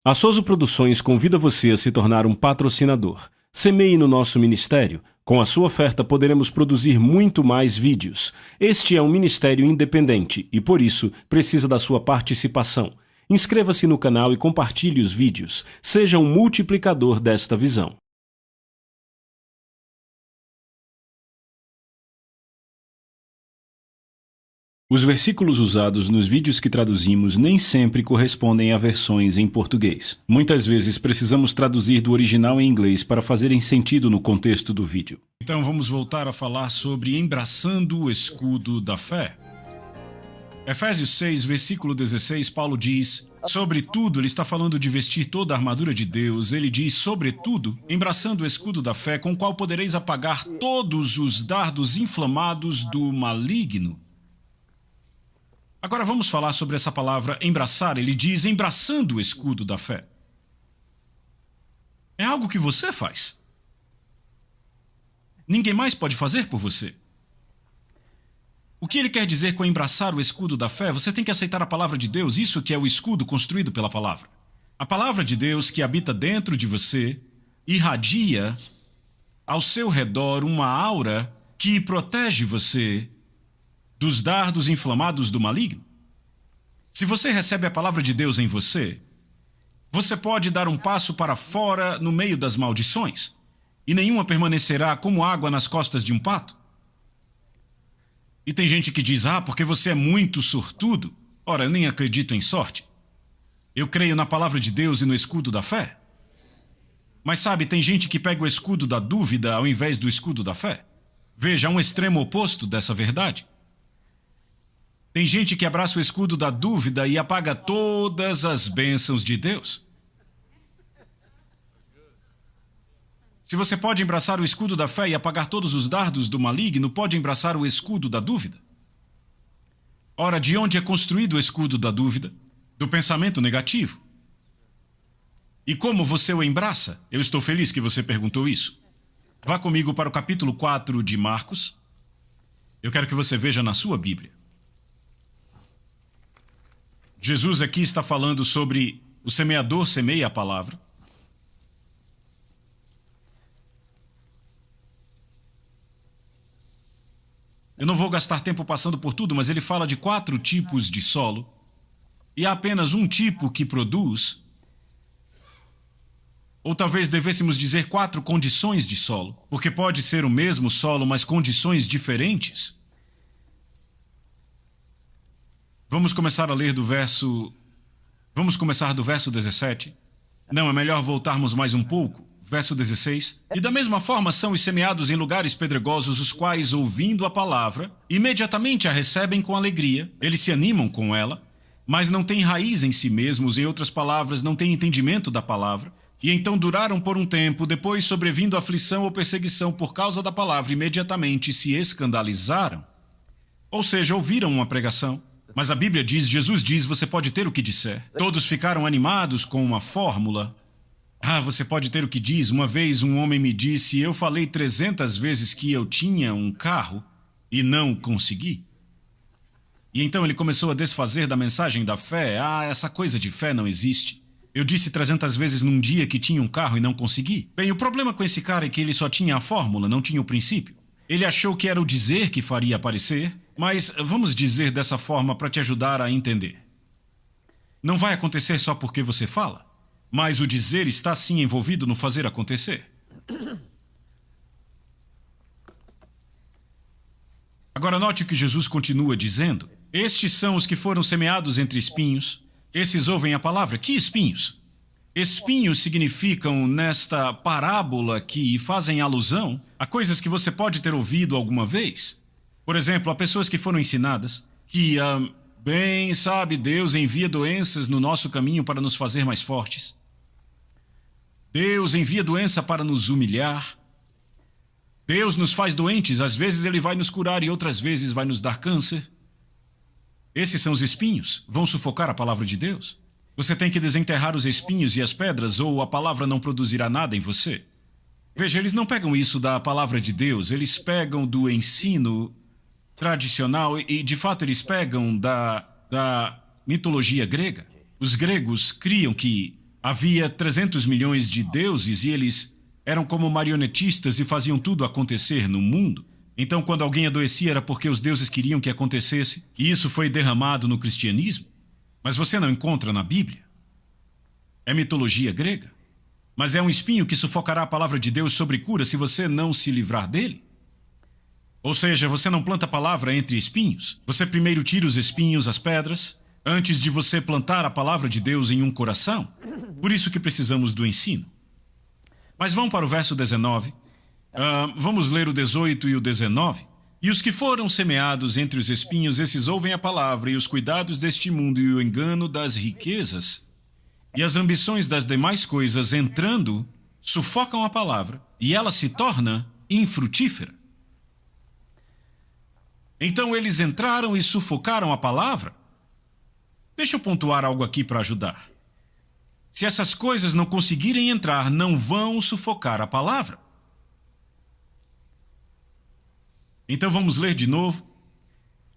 A Soso Produções convida você a se tornar um patrocinador. Semeie no nosso ministério. Com a sua oferta poderemos produzir muito mais vídeos. Este é um ministério independente e, por isso, precisa da sua participação. Inscreva-se no canal e compartilhe os vídeos. Seja um multiplicador desta visão. Os versículos usados nos vídeos que traduzimos nem sempre correspondem a versões em português. Muitas vezes precisamos traduzir do original em inglês para fazerem sentido no contexto do vídeo. Então vamos voltar a falar sobre embraçando o escudo da fé. Efésios 6, versículo 16, Paulo diz: sobretudo, ele está falando de vestir toda a armadura de Deus. Ele diz, sobretudo, embraçando o escudo da fé, com o qual podereis apagar todos os dardos inflamados do maligno. Agora vamos falar sobre essa palavra embraçar. Ele diz embraçando o escudo da fé. É algo que você faz. Ninguém mais pode fazer por você. O que ele quer dizer com embraçar o escudo da fé? Você tem que aceitar a palavra de Deus, isso que é o escudo construído pela palavra. A palavra de Deus que habita dentro de você irradia ao seu redor uma aura que protege você dos dardos inflamados do maligno. Se você recebe a palavra de Deus em você, você pode dar um passo para fora no meio das maldições, e nenhuma permanecerá como água nas costas de um pato. E tem gente que diz, porque você é muito sortudo. Ora, eu nem acredito em sorte. Eu creio na palavra de Deus e no escudo da fé. Mas sabe, tem gente que pega o escudo da dúvida ao invés do escudo da fé. Veja, há um extremo oposto dessa verdade. Tem gente que abraça o escudo da dúvida e apaga todas as bênçãos de Deus. Se você pode embraçar o escudo da fé e apagar todos os dardos do maligno, pode embraçar o escudo da dúvida. Ora, de onde é construído o escudo da dúvida? Do pensamento negativo. E como você o embraça? Eu estou feliz que você perguntou isso. Vá comigo para o capítulo 4 de Marcos. Eu quero que você veja na sua Bíblia. Jesus aqui está falando sobre o semeador semeia a palavra. Eu não vou gastar tempo passando por tudo, mas ele fala de 4 tipos de solo. E há apenas um tipo que produz. Ou talvez devêssemos dizer 4 condições de solo. Porque pode ser o mesmo solo, mas condições diferentes. Vamos começar a ler do verso... Vamos começar do verso 17. Não, é melhor voltarmos mais um pouco. Verso 16. E da mesma forma são os semeados em lugares pedregosos, os quais, ouvindo a palavra, imediatamente a recebem com alegria. Eles se animam com ela, mas não têm raiz em si mesmos, em outras palavras, não têm entendimento da palavra. E então duraram por um tempo, depois sobrevindo aflição ou perseguição por causa da palavra, imediatamente se escandalizaram. Ou seja, ouviram uma pregação. Mas a Bíblia diz, Jesus diz, você pode ter o que disser. Todos ficaram animados com uma fórmula. Você pode ter o que diz. Uma vez um homem me disse, eu falei 300 vezes que eu tinha um carro e não consegui. E então ele começou a desfazer da mensagem da fé. Essa coisa de fé não existe. Eu disse 300 vezes num dia que tinha um carro e não consegui. Bem, o problema com esse cara é que ele só tinha a fórmula, não tinha o princípio. Ele achou que era o dizer que faria aparecer. Mas vamos dizer dessa forma para te ajudar a entender. Não vai acontecer só porque você fala, mas o dizer está sim envolvido no fazer acontecer. Agora note o que Jesus continua dizendo. Estes são os que foram semeados entre espinhos. Esses ouvem a palavra. Que espinhos? Espinhos significam, nesta parábola aqui, fazem alusão a coisas que você pode ter ouvido alguma vez. Por exemplo, há pessoas que foram ensinadas que, bem, sabe, Deus envia doenças no nosso caminho para nos fazer mais fortes. Deus envia doença para nos humilhar. Deus nos faz doentes, às vezes Ele vai nos curar e outras vezes vai nos dar câncer. Esses são os espinhos, vão sufocar a palavra de Deus. Você tem que desenterrar os espinhos e as pedras ou a palavra não produzirá nada em você. Veja, eles não pegam isso da palavra de Deus, eles pegam do ensino tradicional e, de fato, eles pegam da mitologia grega. Os gregos criam que Havia 300 milhões de deuses e eles eram como marionetistas e faziam tudo acontecer no mundo. Então, quando alguém adoecia, era porque os deuses queriam que acontecesse, e isso foi derramado no cristianismo. Mas você não encontra na Bíblia. É mitologia grega. Mas é um espinho que sufocará a palavra de Deus sobre cura se você não se livrar dele. Ou seja, você não planta a palavra entre espinhos. Você primeiro tira os espinhos, as pedras, antes de você plantar a palavra de Deus em um coração. Por isso que precisamos do ensino. Mas vamos para o verso 19. Vamos ler o 18 e o 19. E os que foram semeados entre os espinhos, esses ouvem a palavra, e os cuidados deste mundo e o engano das riquezas e as ambições das demais coisas, entrando, sufocam a palavra, e ela se torna infrutífera. Então eles entraram e sufocaram a palavra? Deixa eu pontuar algo aqui para ajudar. Se essas coisas não conseguirem entrar, não vão sufocar a palavra. Então vamos ler de novo.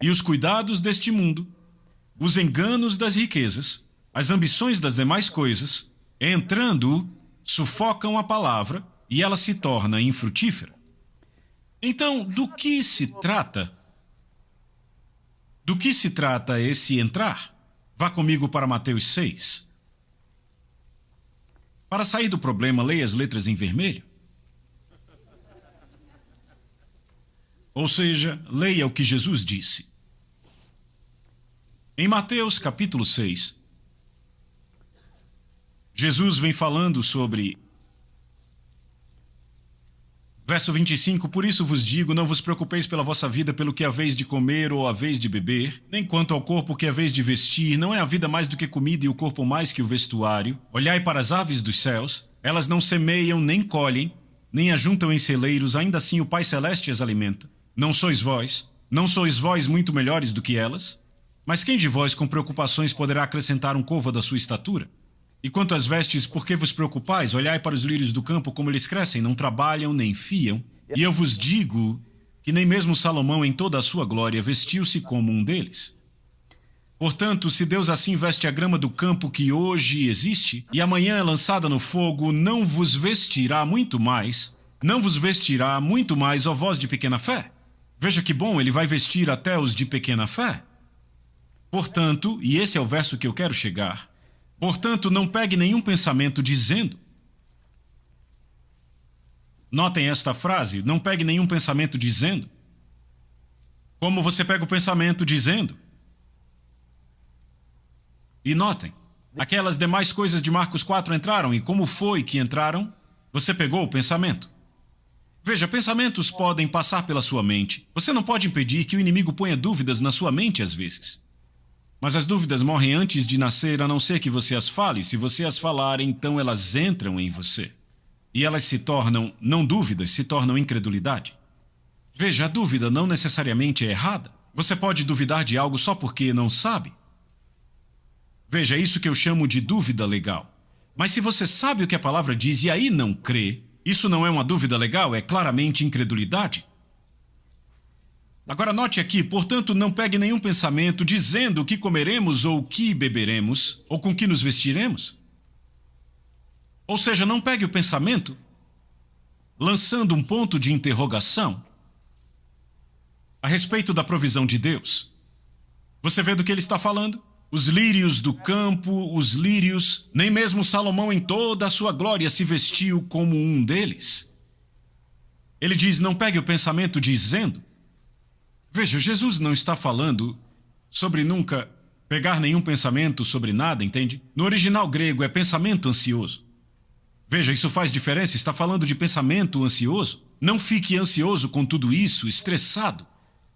E os cuidados deste mundo, os enganos das riquezas, as ambições das demais coisas, entrando, sufocam a palavra e ela se torna infrutífera. Então, do que se trata? Do que se trata esse entrar? Vá comigo para Mateus 6. Para sair do problema, leia as letras em vermelho. Ou seja, leia o que Jesus disse. Em Mateus capítulo 6, Jesus vem falando sobre... Verso 25, por isso vos digo, não vos preocupeis pela vossa vida, pelo que haveis de comer ou haveis de beber, nem quanto ao corpo que haveis de vestir, não é a vida mais do que comida e o corpo mais que o vestuário. Olhai para as aves dos céus, elas não semeiam nem colhem, nem ajuntam em celeiros, ainda assim o Pai Celeste as alimenta. Não sois vós muito melhores do que elas? Mas quem de vós com preocupações poderá acrescentar um côvado à sua estatura? E quanto às vestes, por que vos preocupais? Olhai para os lírios do campo, como eles crescem, não trabalham nem fiam. E eu vos digo que nem mesmo Salomão, em toda a sua glória, vestiu-se como um deles. Portanto, se Deus assim veste a grama do campo que hoje existe, e amanhã é lançada no fogo, não vos vestirá muito mais, ó vós de pequena fé? Veja que bom, ele vai vestir até os de pequena fé. Portanto, e esse é o verso que eu quero chegar, portanto, não pegue nenhum pensamento dizendo. Notem esta frase, não pegue nenhum pensamento dizendo. Como você pega o pensamento dizendo? E notem, aquelas demais coisas de Marcos 4 entraram, e como foi que entraram? Você pegou o pensamento. Veja, pensamentos podem passar pela sua mente. Você não pode impedir que o inimigo ponha dúvidas na sua mente às vezes. Mas as dúvidas morrem antes de nascer, a não ser que você as fale. Se você as falar, então elas entram em você. E elas se tornam, não dúvidas, se tornam incredulidade. Veja, a dúvida não necessariamente é errada. Você pode duvidar de algo só porque não sabe. Veja, é isso que eu chamo de dúvida legal. Mas se você sabe o que a palavra diz e aí não crê, isso não é uma dúvida legal, é claramente incredulidade. Agora note aqui, portanto, não pegue nenhum pensamento dizendo o que comeremos ou o que beberemos, ou com que nos vestiremos. Ou seja, não pegue o pensamento lançando um ponto de interrogação a respeito da provisão de Deus. Você vê do que ele está falando? Os lírios do campo, os lírios, nem mesmo Salomão em toda a sua glória se vestiu como um deles. Ele diz, não pegue o pensamento dizendo. Veja, Jesus não está falando sobre nunca pegar nenhum pensamento sobre nada, entende? No original grego é pensamento ansioso. Veja, isso faz diferença, está falando de pensamento ansioso. Não fique ansioso com tudo isso, estressado,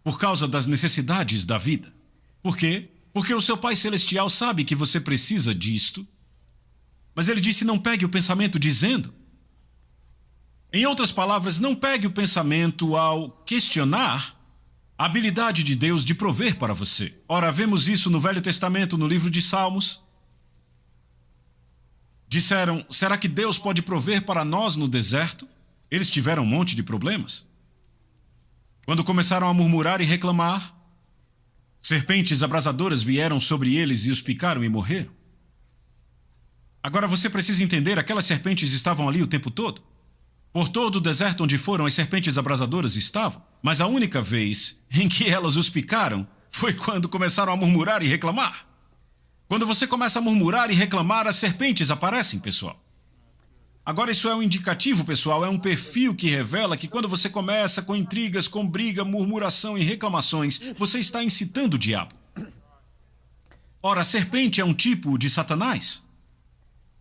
por causa das necessidades da vida. Por quê? Porque o seu Pai Celestial sabe que você precisa disto. Mas ele disse, não pegue o pensamento dizendo. Em outras palavras, não pegue o pensamento ao questionar a habilidade de Deus de prover para você. Ora, vemos isso no Velho Testamento, no livro de Salmos. Disseram, será que Deus pode prover para nós no deserto? Eles tiveram um monte de problemas. Quando começaram a murmurar e reclamar, serpentes abrasadoras vieram sobre eles e os picaram e morreram. Agora você precisa entender, aquelas serpentes estavam ali o tempo todo. Por todo o deserto onde foram, as serpentes abrasadoras estavam. Mas a única vez em que elas os picaram foi quando começaram a murmurar e reclamar. Quando você começa a murmurar e reclamar, as serpentes aparecem, pessoal. Agora isso é um indicativo, pessoal, é um perfil que revela que quando você começa com intrigas, com briga, murmuração e reclamações, você está incitando o diabo. Ora, a serpente é um tipo de Satanás.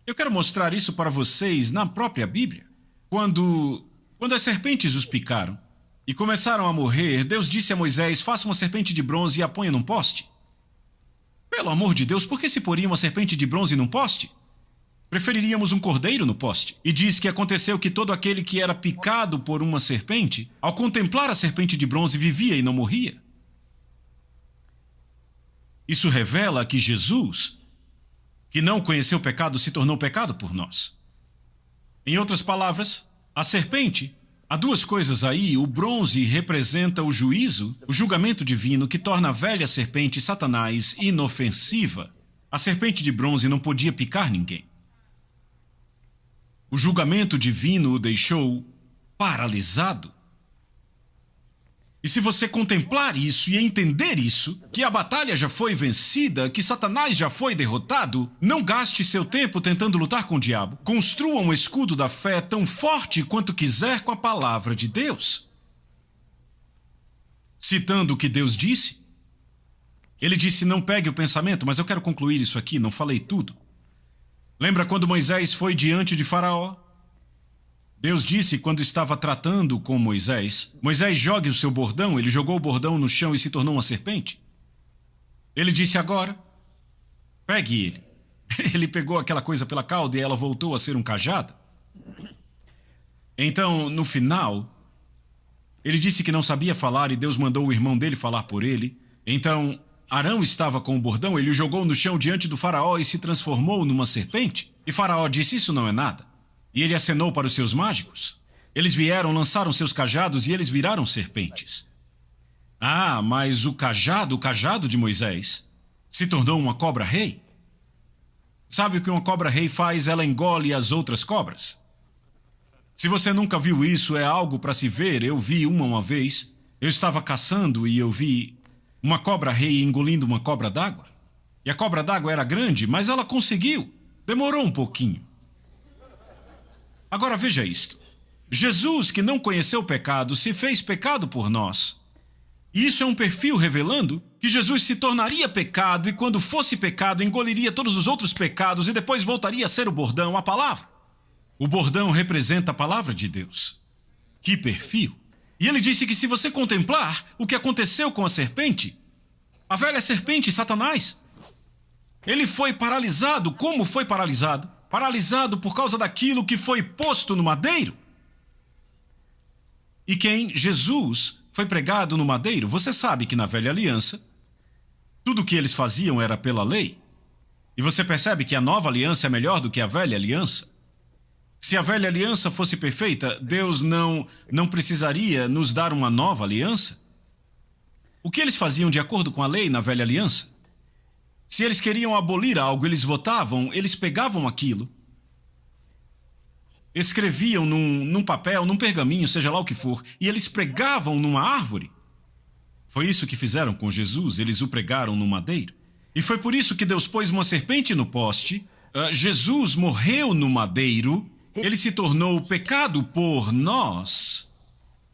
Eu quero mostrar isso para vocês na própria Bíblia. Quando as serpentes os picaram e começaram a morrer, Deus disse a Moisés, faça uma serpente de bronze e a ponha num poste. Pelo amor de Deus, por que se poria uma serpente de bronze num poste? Preferiríamos um cordeiro no poste. E diz que aconteceu que todo aquele que era picado por uma serpente, ao contemplar a serpente de bronze, vivia e não morria. Isso revela que Jesus, que não conheceu o pecado, se tornou pecado por nós. Em outras palavras, a serpente, há duas coisas aí. O bronze representa o juízo, o julgamento divino que torna a velha serpente Satanás inofensiva. A serpente de bronze não podia picar ninguém. O julgamento divino o deixou paralisado. E se você contemplar isso e entender isso, que a batalha já foi vencida, que Satanás já foi derrotado, não gaste seu tempo tentando lutar com o diabo. Construa um escudo da fé tão forte quanto quiser com a palavra de Deus. Citando o que Deus disse, ele disse, não pegue o pensamento, mas eu quero concluir isso aqui, não falei tudo. Lembra quando Moisés foi diante de Faraó? Deus disse quando estava tratando com Moisés, Moisés, jogue o seu bordão. Ele jogou o bordão no chão e se tornou uma serpente. Ele disse agora, pegue ele. Ele pegou aquela coisa pela cauda e ela voltou a ser um cajado. Então, no final, ele disse que não sabia falar e Deus mandou o irmão dele falar por ele. Então, Arão estava com o bordão, ele o jogou no chão diante do faraó e se transformou numa serpente. E Faraó disse, isso não é nada. E ele acenou para os seus mágicos. Eles vieram, lançaram seus cajados e eles viraram serpentes. Ah, mas o cajado de Moisés se tornou uma cobra-rei. Sabe o que uma cobra-rei faz? Ela engole as outras cobras. Se você nunca viu isso, é algo para se ver. Eu vi uma vez. Eu estava caçando e eu vi uma cobra-rei engolindo uma cobra d'água. E a cobra d'água era grande, mas ela conseguiu. Demorou um pouquinho. Agora veja isto. Jesus, que não conheceu o pecado, se fez pecado por nós. E isso é um perfil revelando que Jesus se tornaria pecado e quando fosse pecado engoliria todos os outros pecados e depois voltaria a ser o bordão, a palavra. O bordão representa a palavra de Deus. Que perfil! E ele disse que se você contemplar o que aconteceu com a serpente, a velha serpente, Satanás, ele foi paralisado. Como foi paralisado? Paralisado por causa daquilo que foi posto no madeiro. E quem? Jesus foi pregado no madeiro. Você sabe que na velha aliança, tudo o que eles faziam era pela lei. E você percebe que a nova aliança é melhor do que a velha aliança. Se a velha aliança fosse perfeita, Deus não precisaria nos dar uma nova aliança. O que eles faziam de acordo com a lei na velha aliança? Se eles queriam abolir algo, eles votavam, eles pegavam aquilo, escreviam num papel, num pergaminho, seja lá o que for, e eles pregavam numa árvore. Foi isso que fizeram com Jesus, eles o pregaram no madeiro. E foi por isso que Deus pôs uma serpente no poste. Jesus morreu no madeiro, ele se tornou pecado por nós,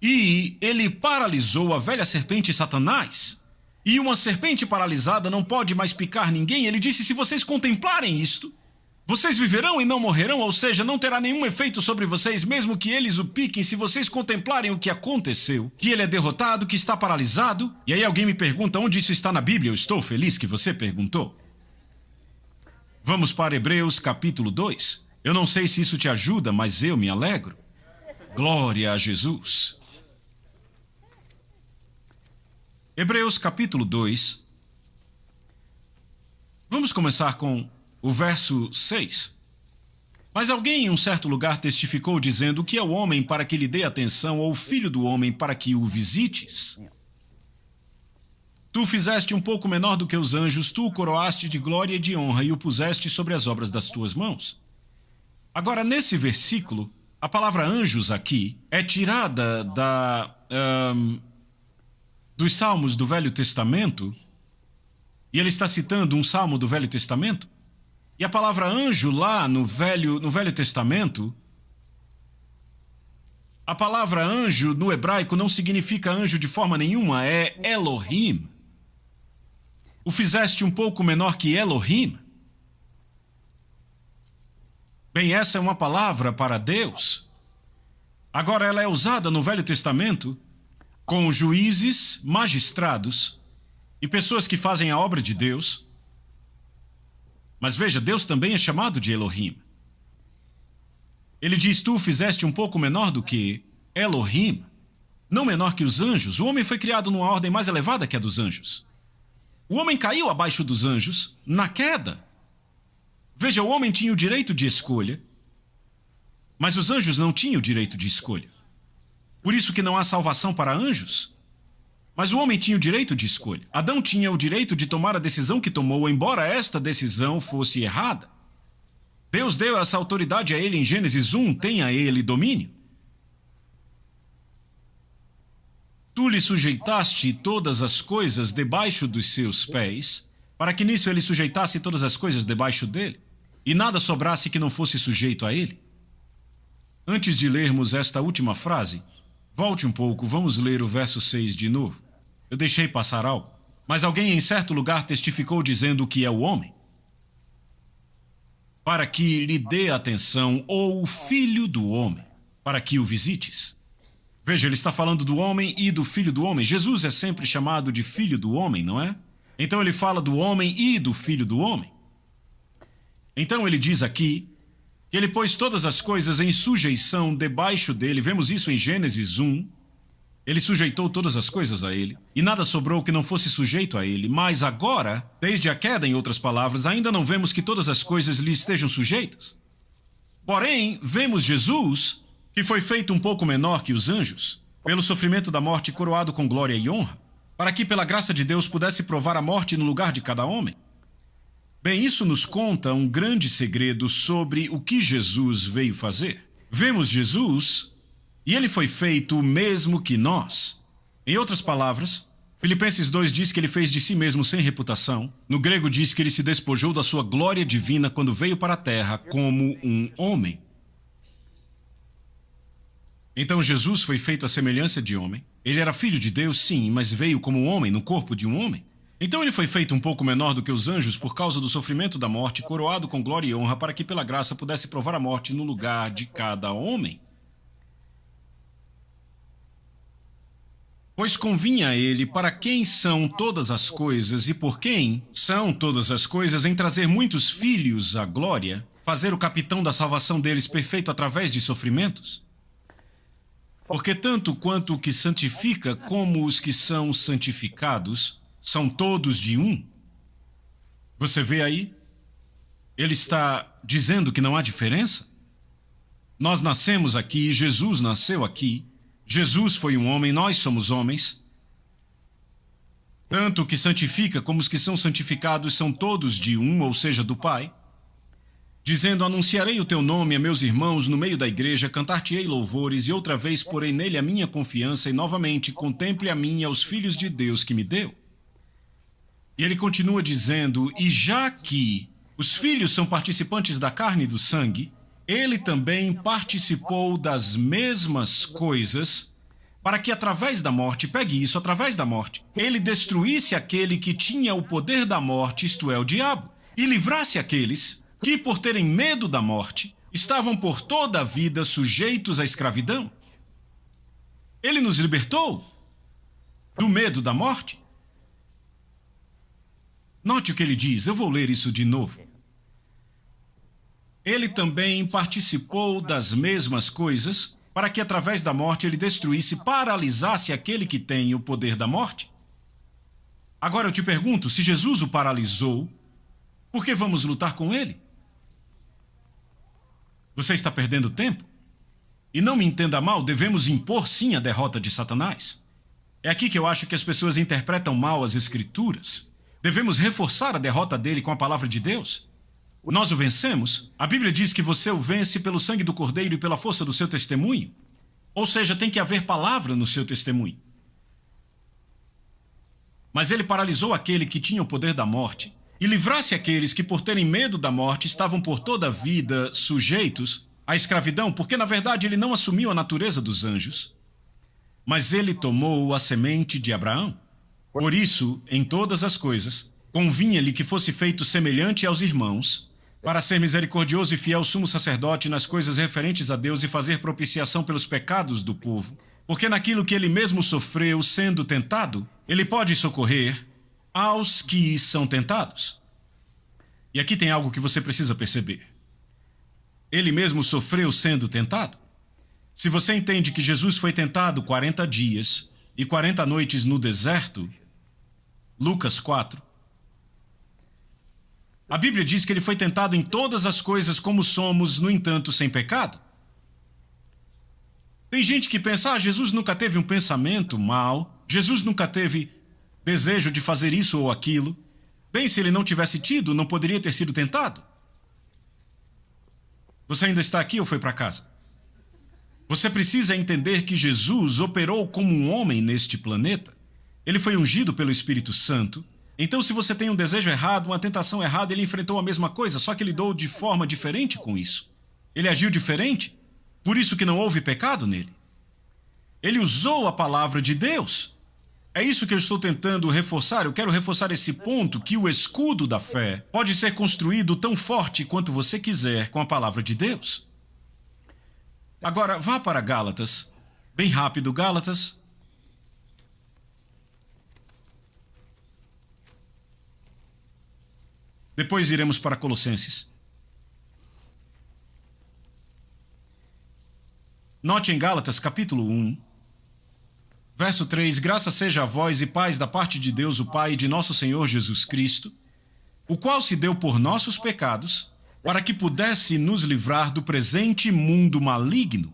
e ele paralisou a velha serpente Satanás. E uma serpente paralisada não pode mais picar ninguém. Ele disse, se vocês contemplarem isto, vocês viverão e não morrerão, ou seja, não terá nenhum efeito sobre vocês, mesmo que eles o piquem, se vocês contemplarem o que aconteceu, que ele é derrotado, que está paralisado. E aí alguém me pergunta onde isso está na Bíblia. Eu estou feliz que você perguntou. Vamos para Hebreus capítulo 2. Eu não sei se isso te ajuda, mas eu me alegro. Glória a Jesus. Hebreus capítulo 2. Vamos começar com o verso 6. Mas alguém em um certo lugar testificou dizendo, o que é o homem para que lhe dê atenção, ou o filho do homem para que o visites? Tu fizeste um pouco menor do que os anjos, tu o coroaste de glória e de honra e o puseste sobre as obras das tuas mãos. Agora, nesse versículo, a palavra anjos aqui é tirada dos salmos do Velho Testamento, e ele está citando um salmo do Velho Testamento, e a palavra anjo lá no Velho Testamento, a palavra anjo no hebraico não significa anjo de forma nenhuma, é Elohim. O fizeste um pouco menor que Elohim. Bem, essa é uma palavra para Deus. Agora, ela é usada no Velho Testamento com juízes, magistrados e pessoas que fazem a obra de Deus. Mas veja, Deus também é chamado de Elohim. Ele diz, tu fizeste um pouco menor do que Elohim, não menor que os anjos. O homem foi criado numa ordem mais elevada que a dos anjos. O homem caiu abaixo dos anjos na queda. Veja, o homem tinha o direito de escolha, mas os anjos não tinham o direito de escolha. Por isso que não há salvação para anjos. Mas o homem tinha o direito de escolha. Adão tinha o direito de tomar a decisão que tomou, embora esta decisão fosse errada. Deus deu essa autoridade a ele em Gênesis 1, tenha ele domínio. Tu lhe sujeitaste todas as coisas debaixo dos seus pés, para que nisso ele sujeitasse todas as coisas debaixo dele, e nada sobrasse que não fosse sujeito a ele. Antes de lermos esta última frase, volte um pouco, vamos ler o verso 6 de novo. Eu deixei passar algo, mas alguém em certo lugar testificou dizendo que é o homem, para que lhe dê atenção, ou o filho do homem, para que o visites. Veja, ele está falando do homem e do filho do homem. Jesus é sempre chamado de filho do homem, não é? Então ele fala do homem e do filho do homem. Então ele diz aqui que ele pôs todas as coisas em sujeição debaixo dele. Vemos isso em Gênesis 1. Ele sujeitou todas as coisas a ele, e nada sobrou que não fosse sujeito a ele. Mas agora, desde a queda, em outras palavras, ainda não vemos que todas as coisas lhe estejam sujeitas. Porém, vemos Jesus, que foi feito um pouco menor que os anjos, pelo sofrimento da morte coroado com glória e honra, para que pela graça de Deus pudesse provar a morte no lugar de cada homem. Bem, isso nos conta um grande segredo sobre o que Jesus veio fazer. Vemos Jesus, e ele foi feito o mesmo que nós. Em outras palavras, Filipenses 2 diz que ele fez de si mesmo sem reputação. No grego diz que ele se despojou da sua glória divina quando veio para a terra como um homem. Então Jesus foi feito à semelhança de homem. Ele era filho de Deus, sim, mas veio como homem, no corpo de um homem. Então ele foi feito um pouco menor do que os anjos por causa do sofrimento da morte, coroado com glória e honra, para que pela graça pudesse provar a morte no lugar de cada homem. Pois convinha a ele para quem são todas as coisas e por quem são todas as coisas em trazer muitos filhos à glória, fazer o capitão da salvação deles perfeito através de sofrimentos. Porque tanto quanto o que santifica como os que são santificados são todos de um. Você vê aí? Ele está dizendo que não há diferença. Nós nascemos aqui, Jesus nasceu aqui. Jesus foi um homem, nós somos homens. Tanto o que santifica como os que são santificados são todos de um, ou seja, do Pai. Dizendo, anunciarei o teu nome a meus irmãos no meio da igreja, cantar-te-ei louvores, e outra vez porei nele a minha confiança, e novamente contemple a mim e aos filhos de Deus que me deu. E ele continua dizendo, e já que os filhos são participantes da carne e do sangue, ele também participou das mesmas coisas, para que através da morte, pegue isso, através da morte, ele destruísse aquele que tinha o poder da morte, isto é, o diabo, e livrasse aqueles que, por terem medo da morte, estavam por toda a vida sujeitos à escravidão. Ele nos libertou do medo da morte. Note o que ele diz, eu vou ler isso de novo. Ele também participou das mesmas coisas, para que através da morte ele destruísse, paralisasse aquele que tem o poder da morte. Agora eu te pergunto, se Jesus o paralisou, por que vamos lutar com ele? Você está perdendo tempo? E não me entenda mal, devemos impor sim a derrota de Satanás. É aqui que eu acho que as pessoas interpretam mal as Escrituras. Devemos reforçar a derrota dele com a palavra de Deus. Nós o vencemos. A Bíblia diz que você o vence pelo sangue do Cordeiro e pela força do seu testemunho. Ou seja, tem que haver palavra no seu testemunho. Mas ele paralisou aquele que tinha o poder da morte e livrasse aqueles que, por terem medo da morte, estavam por toda a vida sujeitos à escravidão, porque na verdade ele não assumiu a natureza dos anjos, mas ele tomou a semente de Abraão. Por isso, em todas as coisas, convinha-lhe que fosse feito semelhante aos irmãos, para ser misericordioso e fiel sumo sacerdote nas coisas referentes a Deus e fazer propiciação pelos pecados do povo. Porque naquilo que ele mesmo sofreu sendo tentado, ele pode socorrer aos que são tentados. E aqui tem algo que você precisa perceber. Ele mesmo sofreu sendo tentado. Se você entende que Jesus foi tentado 40 dias e 40 noites no deserto, Lucas 4, a Bíblia diz que ele foi tentado em todas as coisas como somos, no entanto, sem pecado. Tem gente que pensa, Jesus nunca teve um pensamento mau, Jesus nunca teve desejo de fazer isso ou aquilo. Bem, se ele não tivesse tido, não poderia ter sido tentado. Você ainda está aqui ou foi para casa? Você precisa entender que Jesus operou como um homem neste planeta. Ele foi ungido pelo Espírito Santo. Então, se você tem um desejo errado, uma tentação errada, ele enfrentou a mesma coisa, só que ele lidou de forma diferente com isso. Ele agiu diferente, por isso que não houve pecado nele. Ele usou a palavra de Deus. É isso que eu estou tentando reforçar. Eu quero reforçar esse ponto que o escudo da fé pode ser construído tão forte quanto você quiser com a palavra de Deus. Agora, vá para Gálatas. Bem rápido, Gálatas. Depois iremos para Colossenses. Note em Gálatas, capítulo 1, verso 3, graças seja a vós e paz da parte de Deus, o Pai e de nosso Senhor Jesus Cristo, o qual se deu por nossos pecados, para que pudesse nos livrar do presente mundo maligno.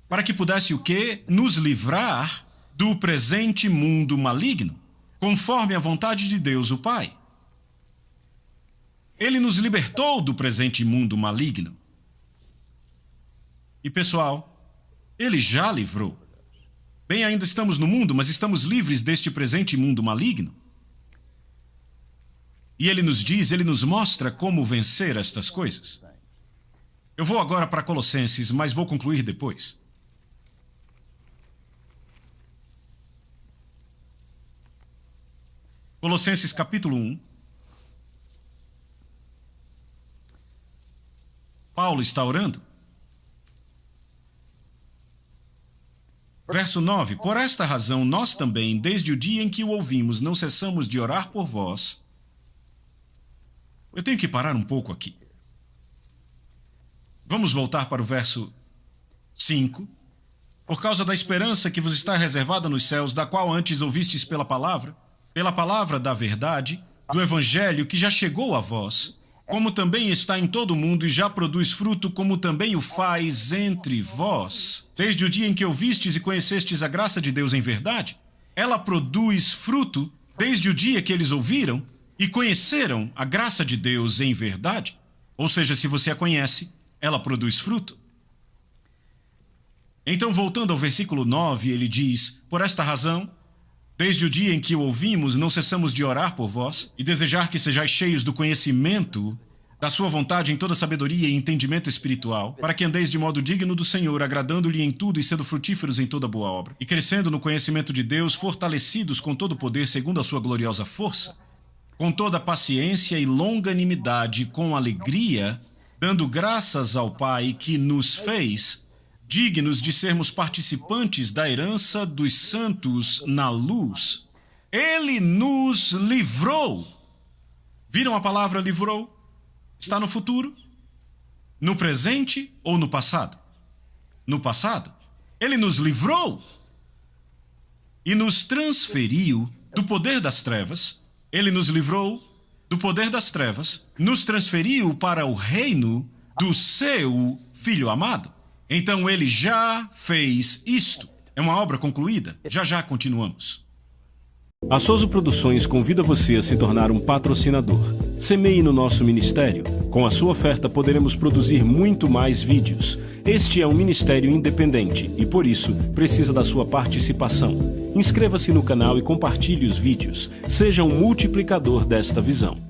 Para que pudesse o quê? Nos livrar do presente mundo maligno, conforme a vontade de Deus, o Pai. Ele nos libertou do presente mundo maligno. E pessoal, ele já livrou. Bem, ainda estamos no mundo, mas estamos livres deste presente mundo maligno. E ele nos diz, ele nos mostra como vencer estas coisas. Eu vou agora para Colossenses, mas vou concluir depois. Colossenses capítulo 1. Paulo está orando. Verso 9. Por esta razão, nós também, desde o dia em que o ouvimos, não cessamos de orar por vós. Eu tenho que parar um pouco aqui. Vamos voltar para o verso 5. Por causa da esperança que vos está reservada nos céus, da qual antes ouvistes pela palavra da verdade, do evangelho que já chegou a vós, como também está em todo o mundo e já produz fruto, como também o faz entre vós. Desde o dia em que ouvistes e conhecestes a graça de Deus em verdade, ela produz fruto desde o dia que eles ouviram e conheceram a graça de Deus em verdade. Ou seja, se você a conhece, ela produz fruto. Então, voltando ao versículo 9, ele diz, por esta razão, desde o dia em que o ouvimos, não cessamos de orar por vós e desejar que sejais cheios do conhecimento da sua vontade em toda sabedoria e entendimento espiritual, para que andeis de modo digno do Senhor, agradando-lhe em tudo e sendo frutíferos em toda boa obra, e crescendo no conhecimento de Deus, fortalecidos com todo o poder segundo a sua gloriosa força, com toda paciência e longanimidade, com alegria, dando graças ao Pai que nos fez dignos de sermos participantes da herança dos santos na luz. Ele nos livrou. Viram a palavra livrou? Está no futuro? No presente ou no passado? No passado. Ele nos livrou e nos transferiu do poder das trevas. Ele nos livrou do poder das trevas, nos transferiu para o reino do seu Filho amado. Então ele já fez isto. É uma obra concluída. Já já continuamos. A Souza Produções convida você a se tornar um patrocinador. Semeie no nosso ministério. Com a sua oferta poderemos produzir muito mais vídeos. Este é um ministério independente e, por isso, precisa da sua participação. Inscreva-se no canal e compartilhe os vídeos. Seja um multiplicador desta visão.